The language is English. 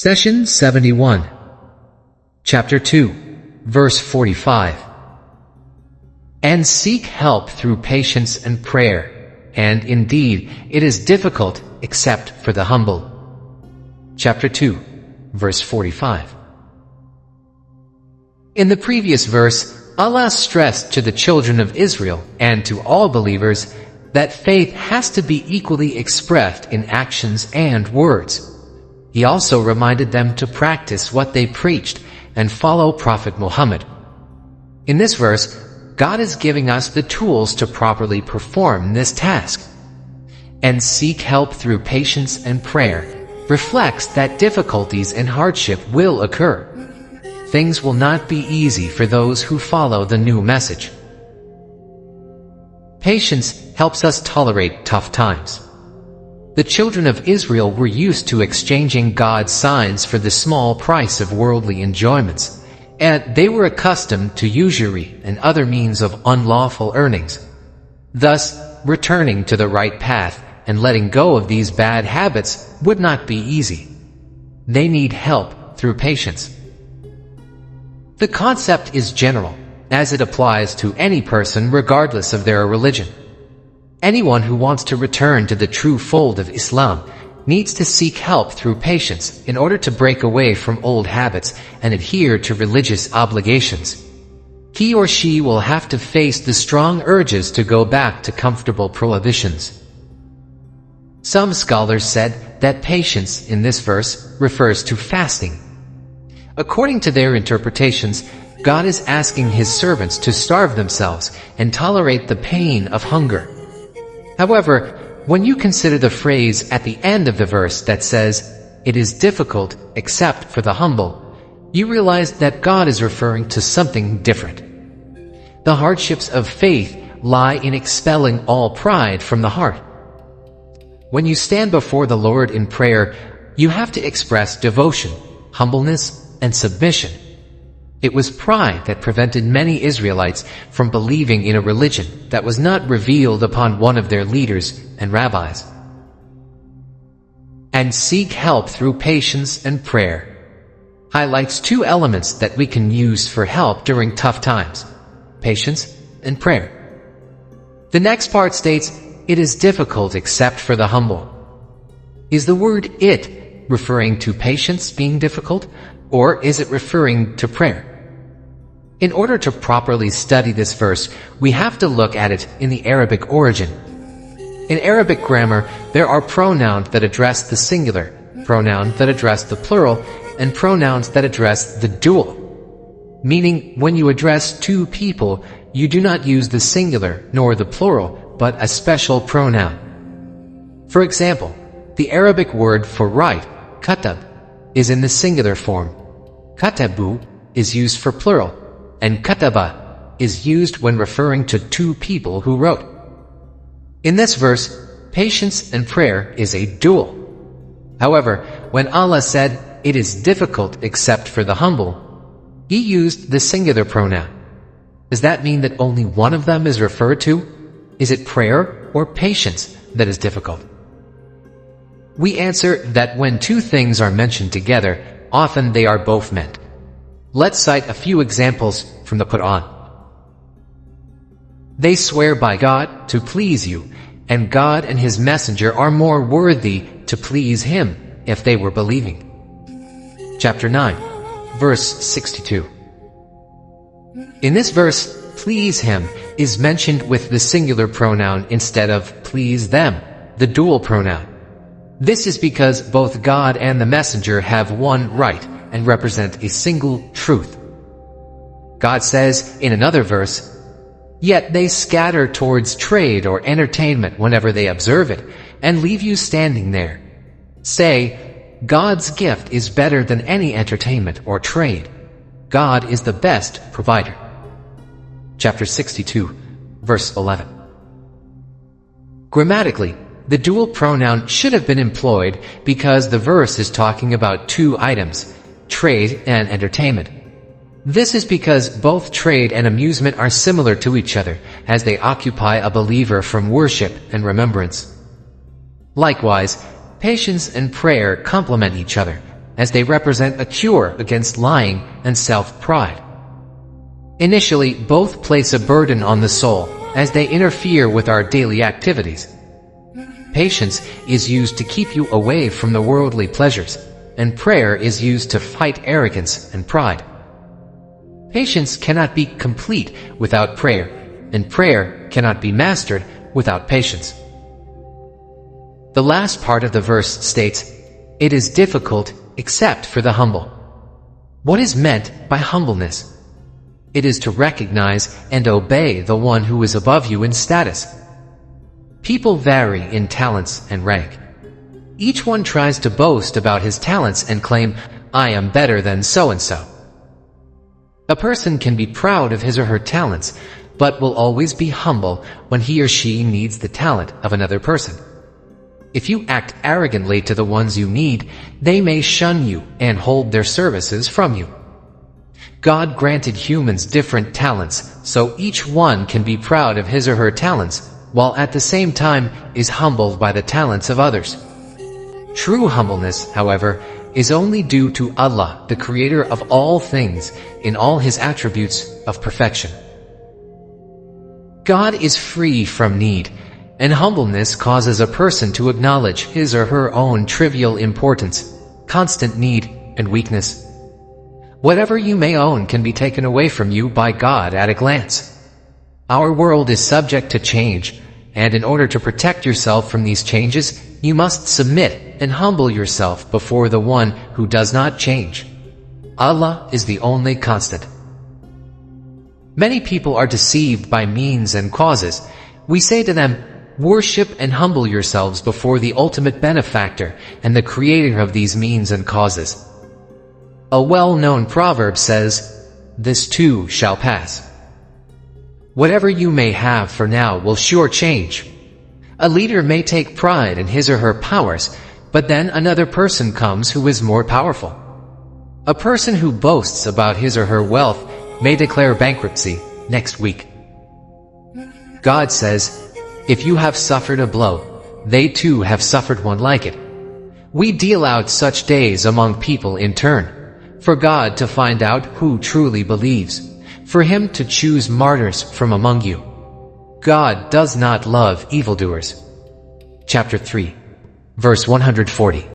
Session 71. Chapter 2, verse 45. And seek help through patience and prayer, and indeed it is difficult except for the humble. Chapter 2, verse 45. In the previous verse, Allah stressed to the children of Israel and to all believers that faith has to be equally expressed in actions and words. He also reminded them to practice what they preached and follow Prophet Muhammad. In this verse, God is giving us the tools to properly perform this task. And seek help through patience and prayer reflects that difficulties and hardship will occur. Things will not be easy for those who follow the new message. Patience helps us tolerate tough times. The children of Israel were used to exchanging God's signs for the small price of worldly enjoyments, and they were accustomed to usury and other means of unlawful earnings. Thus, returning to the right path and letting go of these bad habits would not be easy. They need help through patience. The concept is general, as it applies to any person regardless of their religion. Anyone who wants to return to the true fold of Islam needs to seek help through patience in order to break away from old habits and adhere to religious obligations. He or she will have to face the strong urges to go back to comfortable prohibitions. Some scholars said that patience in this verse refers to fasting. According to their interpretations, God is asking His servants to starve themselves and tolerate the pain of hunger. However, when you consider the phrase at the end of the verse that says, "It is difficult except for the humble," you realize that God is referring to something different. The hardships of faith lie in expelling all pride from the heart. When you stand before the Lord in prayer, you have to express devotion, humbleness, and submission. It was pride that prevented many Israelites from believing in a religion that was not revealed upon one of their leaders and rabbis. And seek help through patience and prayer highlights two elements that we can use for help during tough times: patience and prayer. The next part states, "It is difficult except for the humble." Is the word "it" referring to patience being difficult, or is it referring to prayer? In order to properly study this verse, we have to look at it in the Arabic origin. In Arabic grammar, there are pronouns that address the singular, pronouns that address the plural, and pronouns that address the dual. Meaning, when you address two people, you do not use the singular nor the plural, but a special pronoun. For example, the Arabic word for write, katab, is in the singular form. Katabu is used for plural, and kataba is used when referring to two people who wrote. In this verse, patience and prayer is a dual. However, when Allah said, "It is difficult except for the humble," He used the singular pronoun. Does that mean that only one of them is referred to? Is it prayer or patience that is difficult? We answer that when two things are mentioned together, often they are both meant. Let's cite a few examples from the Quran. They swear by God to please you, and God and His Messenger are more worthy to please Him if they were believing. Chapter 9, verse 62. In this verse, please Him is mentioned with the singular pronoun instead of please them, the dual pronoun. This is because both God and the Messenger have one right and represent a single truth. God says in another verse, "Yet they scatter towards trade or entertainment whenever they observe it, and leave you standing there. Say, God's gift is better than any entertainment or trade. God is the best provider." Chapter 62, verse 11. Grammatically, the dual pronoun should have been employed because the verse is talking about two items, trade and entertainment. This is because both trade and amusement are similar to each other, as they occupy a believer from worship and remembrance. Likewise, patience and prayer complement each other, as they represent a cure against lying and self-pride. Initially, both place a burden on the soul, as they interfere with our daily activities. Patience is used to keep you away from the worldly pleasures, and prayer is used to fight arrogance and pride. Patience cannot be complete without prayer, and prayer cannot be mastered without patience. The last part of the verse states, "It is difficult except for the humble." What is meant by humbleness? It is to recognize and obey the one who is above you in status. People vary in talents and rank. Each one tries to boast about his talents and claim, "I am better than so-and-so." A person can be proud of his or her talents, but will always be humble when he or she needs the talent of another person. If you act arrogantly to the ones you need, they may shun you and hold their services from you. God granted humans different talents, so each one can be proud of his or her talents, while at the same time is humbled by the talents of others. True humbleness, however, is only due to Allah, the creator of all things, in all his attributes of perfection. God is free from need, and humbleness causes a person to acknowledge his or her own trivial importance, constant need, and weakness. Whatever you may own can be taken away from you by God at a glance. Our world is subject to change, and in order to protect yourself from these changes, you must submit and humble yourself before the one who does not change. Allah is the only constant. Many people are deceived by means and causes. We say to them, "Worship and humble yourselves before the ultimate benefactor and the creator of these means and causes." A well-known proverb says, "This too shall pass." Whatever you may have for now will sure change. A leader may take pride in his or her powers, but then another person comes who is more powerful. A person who boasts about his or her wealth may declare bankruptcy next week. God says, "If you have suffered a blow, they too have suffered one like it." We deal out such days among people in turn, for God to find out who truly believes, for him to choose martyrs from among you. God does not love evildoers. Chapter 3, verse 140.